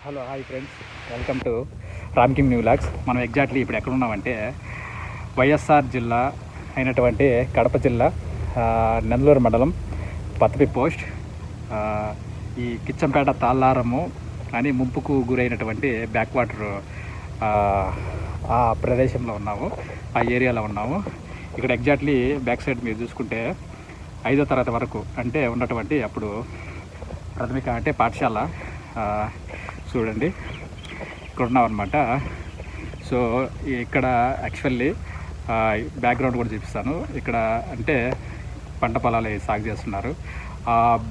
Hello hi friends, welcome to Ramking new vlogs. మనం exactly ఇప్పుడు ఎక్కడ ఉన్నామంటే వైఎస్ఆర్ జిల్లా అయినటువంటి కడప జిల్లా నెల్లూరు మండలం పత్తిపి పోస్ట్ ఈ కిచ్చంపేట తాళ్ళారము అని ముంపుకు గురైనటువంటి బ్యాక్ వాటర్ ఆ ప్రదేశంలో ఉన్నాము, ఆ ఏరియాలో ఉన్నాము. ఇక్కడ ఎగ్జాక్ట్లీ బ్యాక్ సైడ్ మీరు చూసుకుంటే 5వ తరగతి వరకు అంటే ఉన్నటువంటి అప్పుడు ప్రాథమిక అంటే పాఠశాల చూడండి, ఇక్కడ ఉన్నామన్నమాట. సో ఇక్కడ యాక్చువల్లీ బ్యాక్గ్రౌండ్ కూడా చూపిస్తాను. ఇక్కడ అంటే పంట పొలాలు సాగు చేస్తున్నారు.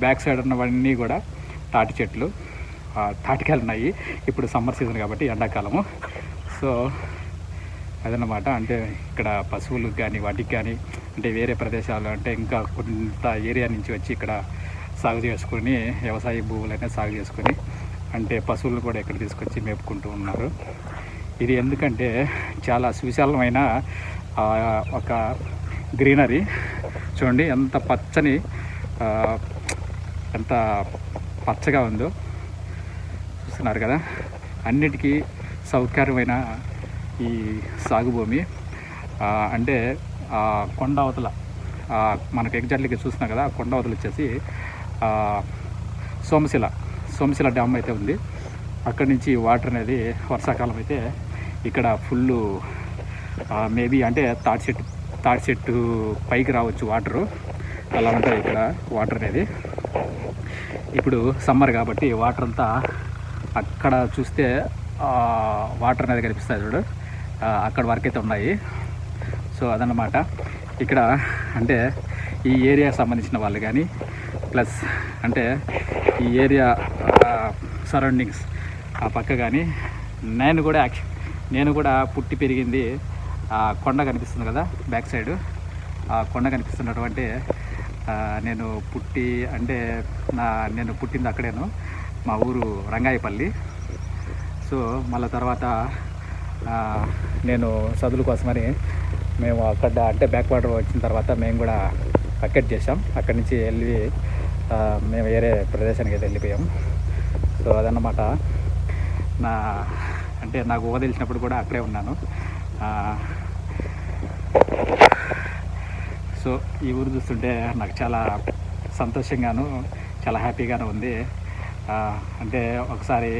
బ్యాక్ సైడ్ ఉన్నవన్నీ కూడా తాటి చెట్లు, తాటికాయలు ఉన్నాయి. ఇప్పుడు సమ్మర్ సీజన్ కాబట్టి ఎండాకాలము. సో అదన్నమాట. అంటే ఇక్కడ పశువులకు కానీ వాటికి కానీ అంటే వేరే ప్రదేశాలు అంటే ఇంకా కొంత ఏరియా నుంచి వచ్చి ఇక్కడ సాగు చేసుకొని వ్యవసాయ భూములైనా సాగు చేసుకొని అంటే పశువులు కూడా ఇక్కడ తీసుకొచ్చి మేపుకుంటూ ఉన్నారు. ఇది ఎందుకంటే చాలా సువిశాలమైన ఒక గ్రీనరీ చూడండి, ఎంత పచ్చని ఎంత పచ్చగా ఉందో చూస్తున్నారు కదా. అన్నిటికీ సౌకర్యమైన ఈ సాగు భూమి అంటే కొండ అవతల మనకు ఎగ్జాక్ట్లీగా చూస్తున్నాం కదా. కొండ అవతల వచ్చేసి సోమశిల డ్యామ్ అయితే ఉంది. అక్కడి నుంచి వాటర్ అనేది వర్షాకాలం అయితే ఇక్కడ ఫుల్ మేబీ అంటే తాటి చెట్టు పైకి రావచ్చు వాటరు, అలా ఉంటుంది ఇక్కడ వాటర్ అనేది. ఇప్పుడు సమ్మర్ కాబట్టి వాటర్ అంతా అక్కడ చూస్తే వాటర్ అనేది కనిపిస్తుంది చూడు, అక్కడ వరకు అయితే ఉన్నాయి. సో అదన్నమాట. ఇక్కడ అంటే ఈ ఏరియాకి సంబంధించిన వాళ్ళు కానీ ప్లస్ అంటే ఈ ఏరియా సరౌండింగ్స్ ఆ పక్క కానీ నేను కూడా పుట్టి పెరిగింది కొండ కనిపిస్తుంది కదా బ్యాక్ సైడ్. ఆ కొండ కనిపిస్తున్నటువంటి నేను పుట్టింది అక్కడేను, మా ఊరు రంగాయపల్లి. సో మళ్ళీ తర్వాత నేను చదువుల కోసమని మేము అక్కడ అంటే బ్యాక్ వాటర్ వచ్చిన తర్వాత మేము కూడా అక్కడి చేసాం. అక్కడి నుంచి వెళ్ళి మేము వేరే ప్రదేశానికి అయితే వెళ్ళిపోయాం. సో అదన్నమాట. నాకు ఊహ తెలిసినప్పుడు కూడా అక్కడే ఉన్నాను. సో ఈ ఊరు చూస్తుంటే నాకు చాలా సంతోషంగాను చాలా హ్యాపీగాను ఉంది. అంటే ఒకసారి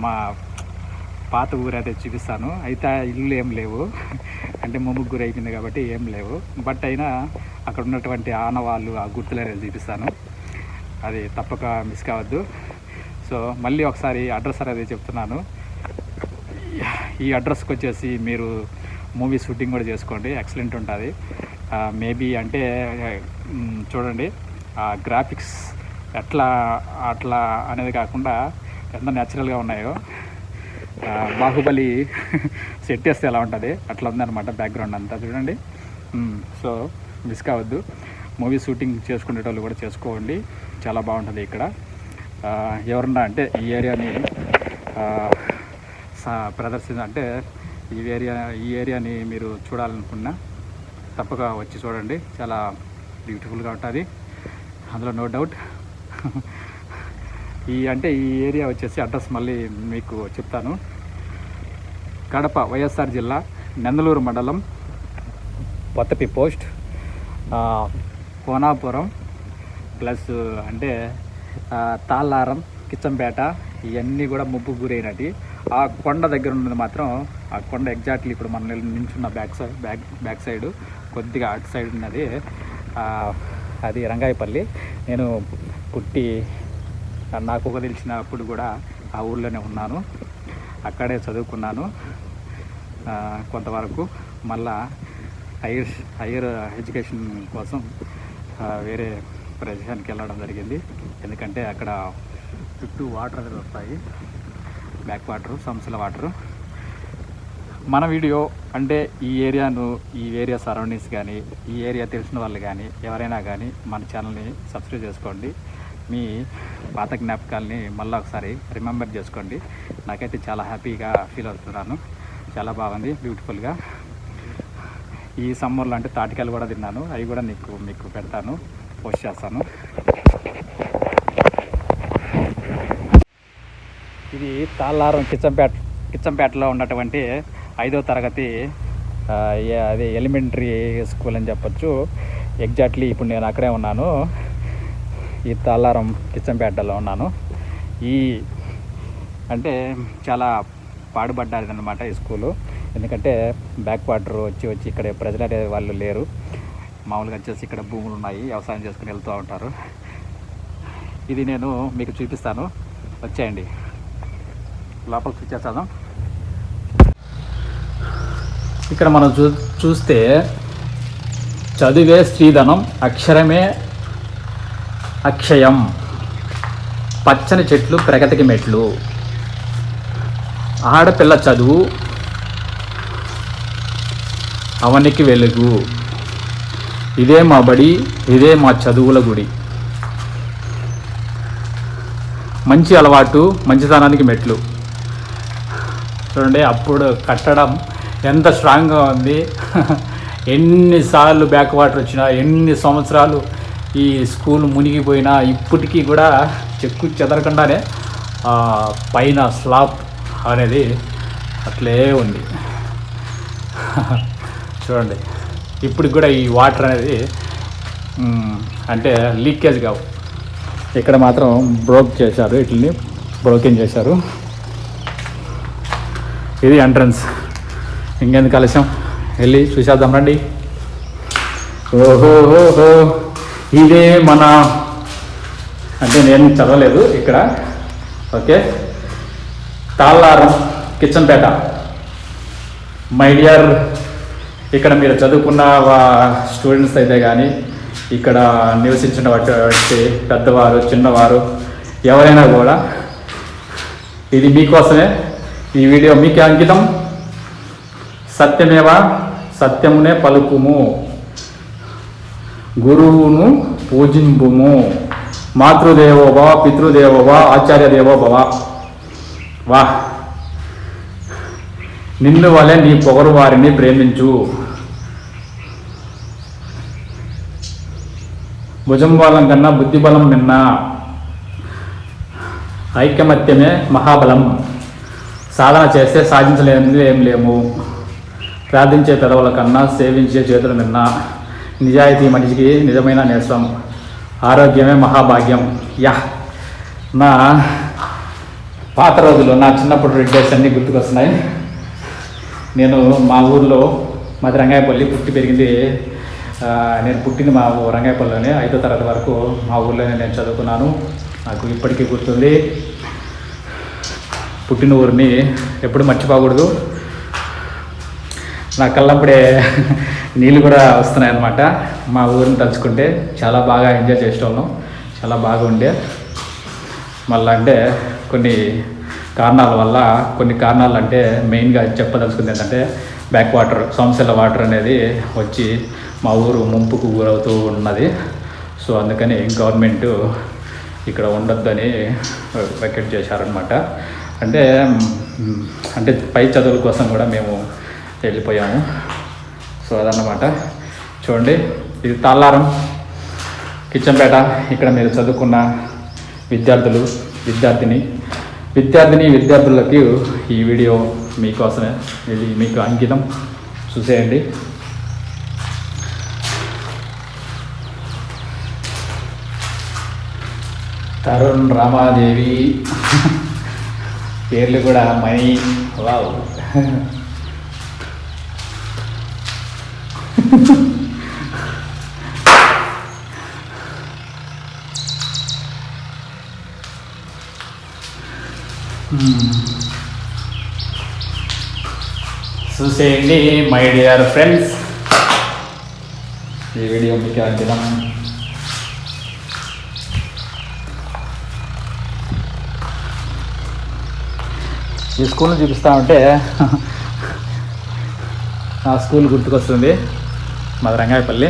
మా పాత ఊరు అయితే చూపిస్తాను. అయితే ఇల్లు ఏం లేవు, అంటే ముందుకు గురి అయిపోయింది కాబట్టి ఏం లేవు. బట్ అయినా అక్కడ ఉన్నటువంటి ఆనవాళ్ళు ఆ గుర్తులు అనేది చూపిస్తాను, అది తప్పక మిస్ కావద్దు. సో మళ్ళీ ఒకసారి అడ్రస్ అనేది చెప్తున్నాను. ఈ అడ్రస్కి వచ్చేసి మీరు మూవీ షూటింగ్ కూడా చేసుకోండి, ఎక్సలెంట్ ఉంటుంది. మేబీ అంటే చూడండి గ్రాఫిక్స్ అట్లా అనేది కాకుండా ఎంత న్యాచురల్గా ఉన్నాయో. బాహుబలి సెట్ వేస్తే ఎలా ఉంటుంది అట్లా ఉందన్నమాట బ్యాక్గ్రౌండ్ అంతా చూడండి. సో మిస్ కావద్దు. మూవీ షూటింగ్ చేసుకునేటోళ్ళు కూడా చేసుకోండి, చాలా బాగుంటుంది ఇక్కడ. ఎవరన్నా అంటే ఈ ఏరియాని ప్రదర్శన అంటే ఈ ఏరియాని మీరు చూడాలనుకున్నా తప్పక వచ్చి చూడండి, చాలా బ్యూటిఫుల్గా ఉంటుంది, అందులో నో డౌట్. ఈ ఏరియా వచ్చేసి అడ్రస్ మళ్ళీ మీకు చెప్తాను. కడప వైఎస్ఆర్ జిల్లా నెల్లూరు మండలం పత్తిపి పోస్ట్ కోనాపురం ప్లస్ అంటే తాళ్ళారం కిచ్చంపేట ఇవన్నీ కూడా ముప్పుకు గురైనవి. ఆ కొండ దగ్గర ఉన్నది మాత్రం ఆ కొండ ఎగ్జాక్ట్లీ ఇప్పుడు మనం నించున్న బ్యాక్ సైడ్ కొద్దిగా అటు సైడ్ ఉన్నది అది రంగాయపల్లి. నేను పుట్టి నాకు ఒక తెలిసినప్పుడు కూడా ఆ ఊళ్ళోనే ఉన్నాను, అక్కడే చదువుకున్నాను కొంతవరకు. మళ్ళా హైయర్ ఎడ్యుకేషన్ కోసం వేరే ప్రదేశానికి వెళ్ళడం జరిగింది. ఎందుకంటే అక్కడ చుట్టూ వాటర్ అనేది వస్తాయి, బ్యాక్ వాటరు, సంస్థల వాటరు. మన వీడియో అంటే ఈ ఏరియా సరౌండింగ్స్ కానీ ఈ ఏరియా తెలిసిన వాళ్ళు కానీ ఎవరైనా కానీ మన ఛానల్ని సబ్స్క్రైబ్ చేసుకోండి. మీ పాత జ్ఞాపకాలని మళ్ళీ ఒకసారి రిమెంబర్ చేసుకోండి. నాకైతే చాలా హ్యాపీగా ఫీల్ అవుతున్నాను, చాలా బాగుంది, బ్యూటిఫుల్గా. ఈ సమ్మర్లో అంటే తాటికాయలు కూడా తిన్నాను, అవి కూడా మీకు పెడతాను, పోస్ట్ చేస్తాను. ఇది తాళ్ళారం కిచ్చంపేటలో ఉన్నటువంటి 5వ తరగతి అదే ఎలిమెంటరీ స్కూల్ అని చెప్పచ్చు. ఎగ్జాక్ట్లీ ఇప్పుడు నేను అక్కడే ఉన్నాను, ఈ తాళ్ళారం కిచ్చంపేటలో ఉన్నాను. అంటే చాలా పాడుపడ్డారు అన్నమాట ఈ స్కూలు. ఎందుకంటే బ్యాక్ వాటర్ వచ్చి ఇక్కడ ప్రజలు అనే వాళ్ళు లేరు. మామూలుగా వచ్చేసి ఇక్కడ భూములు ఉన్నాయి, వ్యవసాయం చేసుకుని వెళ్తూ ఉంటారు. ఇది నేను మీకు చూపిస్తాను, వచ్చేయండి. లోపలికి చూసేద్దాం. ఇక్కడ మనం చూస్తే చదువే శ్రీధనం, అక్షరమే అక్షయం, పచ్చని చెట్లు ప్రగతికి మెట్లు, ఆడపిల్ల చదువు అవనికి వెలుగు, ఇదే మా బడి, ఇదే మా చదువుల గుడి, మంచి అలవాటు మంచితనానికి మెట్లు. చూడండి అప్పుడు కట్టడం ఎంత స్ట్రాంగ్గా ఉంది. ఎన్నిసార్లు బ్యాక్ వాటర్ వచ్చినా, ఎన్ని సంవత్సరాలు ఈ స్కూల్ మునిగిపోయినా ఇప్పటికీ కూడా చెక్కు చెదరకుండానే పైన స్లాబ్ అనేది అట్లే ఉంది. చూడండి ఇప్పటికి కూడా ఈ వాటర్ అనేది అంటే లీకేజ్ కావు. ఇక్కడ మాత్రం బ్రోక్ చేశారు, వీటిని బ్రోకింగ్ చేశారు. ఇది ఎంట్రన్స్. ఇంకెందుకు ఆలస్యం, వెళ్ళి చూసేద్దాం రండి. ఓహోహోహో, ఇదే మన, అంటే నేను చదవలేదు ఇక్కడ, ఓకే, తాళ్ళారం కిచ్చంపేట. మై డియర్, ఇక్కడ మీరు చదువుకున్న స్టూడెంట్స్ అయితే కానీ, ఇక్కడ నివసించిన వాటి పెద్దవారు చిన్నవారు ఎవరైనా కూడా ఇది మీకోసమే, ఈ వీడియో మీకే అంకితం. సత్యమేవ సత్యమునే పలుకుము, గురువును పూజింపుము, మాతృదేవో భవ పితృదేవో భవ ఆచార్య దేవో భవ. వా, నిన్ను వలె నీ పొగరు వారిని ప్రేమించు, భుజం బలం కన్నా బుద్ధి బలం మిన్న, ఐకమత్యమే మహాబలం, సాధన చేస్తే సాధించలేనిది ఏం లేము, ప్రార్థించే పెదవుల కన్నా సేవించే చేతులు మిన్న, నిజాయితీ మనిషికి నిజమైన నేస్తం, ఆరోగ్యమే మహాభాగ్యం. యా, నా పాత రోజులు, నా చిన్నప్పుడు డేస్ అన్నీ గుర్తుకొస్తున్నాయి. నేను మా ఊర్లో, మాది రంగాయపల్లి, పుట్టి పెరిగింది, నేను పుట్టింది మా రంగాయపల్లిలోనే. 5వ తరగతి వరకు మా ఊర్లోనే నేను చదువుకున్నాను. నాకు ఇప్పటికీ గుర్తుంది. పుట్టిన ఊరిని ఎప్పుడు మర్చిపోకూడదు. నా కళ్ళప్పుడే నీళ్ళు కూడా వస్తున్నాయి అన్నమాట. మా ఊరిని తలుచుకుంటే చాలా బాగా ఎంజాయ్ చేసేవాళ్ళం, చాలా బాగా ఉండే. మళ్ళీ అంటే కొన్ని కారణాల వల్ల, కొన్ని కారణాలు అంటే మెయిన్గా చెప్పదలుచుకుంది ఏంటంటే, బ్యాక్ వాటర్, సోమశిల వాటర్ అనేది వచ్చి మా ఊరు ముంపుకు గురవుతూ ఉన్నది. సో అందుకని గవర్నమెంట్ ఇక్కడ ఉండొద్దని వెకెట్ చేశారనమాట. అంటే పై చదువుల కోసం కూడా మేము వెళ్ళిపోయాము. సో అదన్నమాట. చూడండి, ఇది తాళ్ళారం కిచ్చంపేట. ఇక్కడ మీరు చదువుకున్న విద్యార్థులకి ఈ వీడియో మీకోసమే, ఇది మీకు అంకితం. చూసేయండి. తరుణ్, రామాదేవి పేర్లు కూడా మణి. వావ్. చూసేయండి మై డియర్ ఫ్రెండ్స్, ఈ వీడియో మీకు అంకితం. ఈ స్కూల్ని చూపిస్తా ఉంటే నా స్కూల్ గుర్తుకొస్తుంది, మాది రంగాయపల్లి.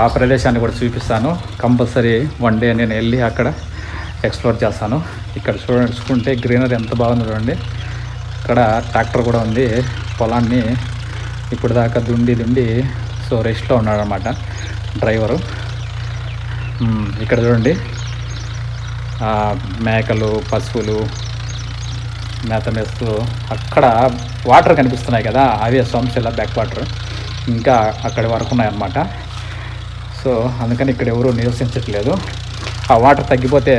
ఆ ప్రదేశాన్ని కూడా చూపిస్తాను. కంపల్సరీ వన్ డే నేను వెళ్ళి అక్కడ ఎక్స్ప్లోర్ చేస్తాను. ఇక్కడ చూసుకుంటే గ్రీనరీ ఎంత బాగుంది చూడండి. ఇక్కడ ట్రాక్టర్ కూడా ఉంది. పొలాన్ని ఇప్పుడు దాకా దుండి సో రెస్ట్లో ఉన్నాడనమాట డ్రైవరు. ఇక్కడ చూడండి మేకలు పశువులు మేత మేస్తూ అక్కడ వాటర్ కనిపిస్తున్నాయి కదా, అవే సోమశిల బ్యాక్ వాటర్ ఇంకా అక్కడి వరకు ఉన్నాయన్నమాట. సో అందుకని ఇక్కడ ఎవరు నివసించట్లేదు. ఆ వాటర్ తగ్గిపోతే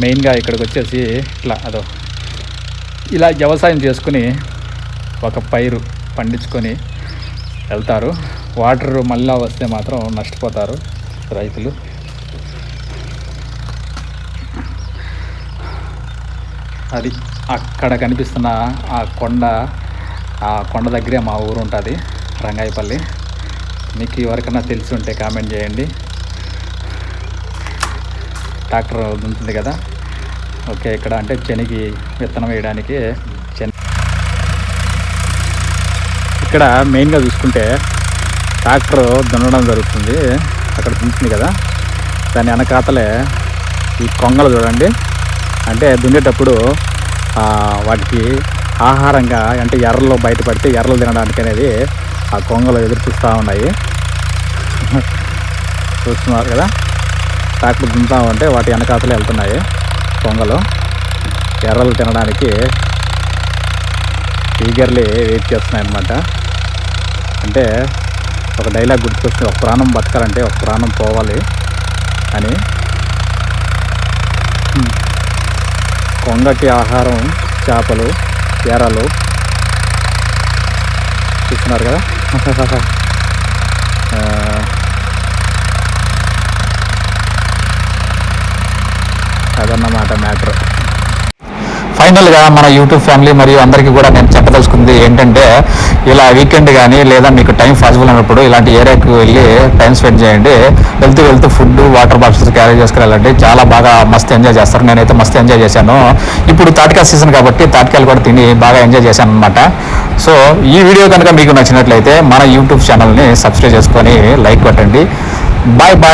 మెయిన్గా ఇక్కడికి వచ్చేసి ఇలా వ్యవసాయం చేసుకుని ఒక పైరు పండించుకొని వెళ్తారు. వాటర్ మళ్ళీ వస్తే మాత్రం నష్టపోతారు రైతులు. అది అక్కడ కనిపిస్తున్న ఆ కొండ దగ్గరే మా ఊరు ఉంటుంది, రంగాయపల్లి. మీకు ఎవరికైనా తెలిసి ఉంటే కామెంట్ చేయండి. ట్రాక్టర్ ఉంటుంది కదా, ఓకే. ఇక్కడ అంటే శనగకి విత్తనం వేయడానికి ఇక్కడ మెయిన్గా చూసుకుంటే ట్రాక్టర్ దున్నడం జరుగుతుంది. అక్కడ దున్నుతుంది కదా, దాని వెనకాతలే ఈ కొంగలు చూడండి. అంటే దున్నేటప్పుడు వాటికి ఆహారంగా అంటే ఎర్రలు బయటపడితే ఎర్రలు తినడానికి అనేది ఆ కొంగలు ఎదురు చూస్తూ ఉన్నాయి. చూస్తున్నారు కదా, ట్రాక్టర్ దున్నుతా ఉంటే వాటి వెనకాతలే వెళ్తున్నాయి కొంగలు ఎర్రలు తినడానికి. ఈగర్లీ వెయిట్ చేస్తున్నాయి అన్నమాట. అంటే ఒక డైలాగ్ గుర్తుకొస్తుంది, ఒక ప్రాణం బతకాలంటే ఒక ప్రాణం పోవాలి అని. కొంగకి ఆహారం చేపలు ఎర్రలు చూస్తున్నారు కదా. అదన్నమాట మ్యాటర్. ఫైనల్గా మన యూట్యూబ్ ఫ్యామిలీ మరియు అందరికీ కూడా నేను చెప్పదలుచుకుంది ఏంటంటే, ఇలా వీకెండ్ కానీ లేదా మీకు టైం పాసిబుల్ అయినప్పుడు ఇలాంటి ఏరియాకి వెళ్ళి టైం స్పెండ్ చేయండి. వెళ్తూ ఫుడ్ వాటర్ బాటిల్స్ క్యారీ చేసుకుని వెళ్ళండి. చాలా బాగా మస్తు ఎంజాయ్ చేస్తారు. నేనైతే మస్తు ఎంజాయ్ చేశాను. ఇప్పుడు తాటికాయ సీజన్ కాబట్టి తాటికాయలు కూడా తిని బాగా ఎంజాయ్ చేశాను అనమాట. సో ఈ వీడియో కనుక మీకు నచ్చినట్లయితే మన యూట్యూబ్ ఛానల్ని సబ్స్క్రైబ్ చేసుకొని లైక్ కొట్టండి. Bye bye.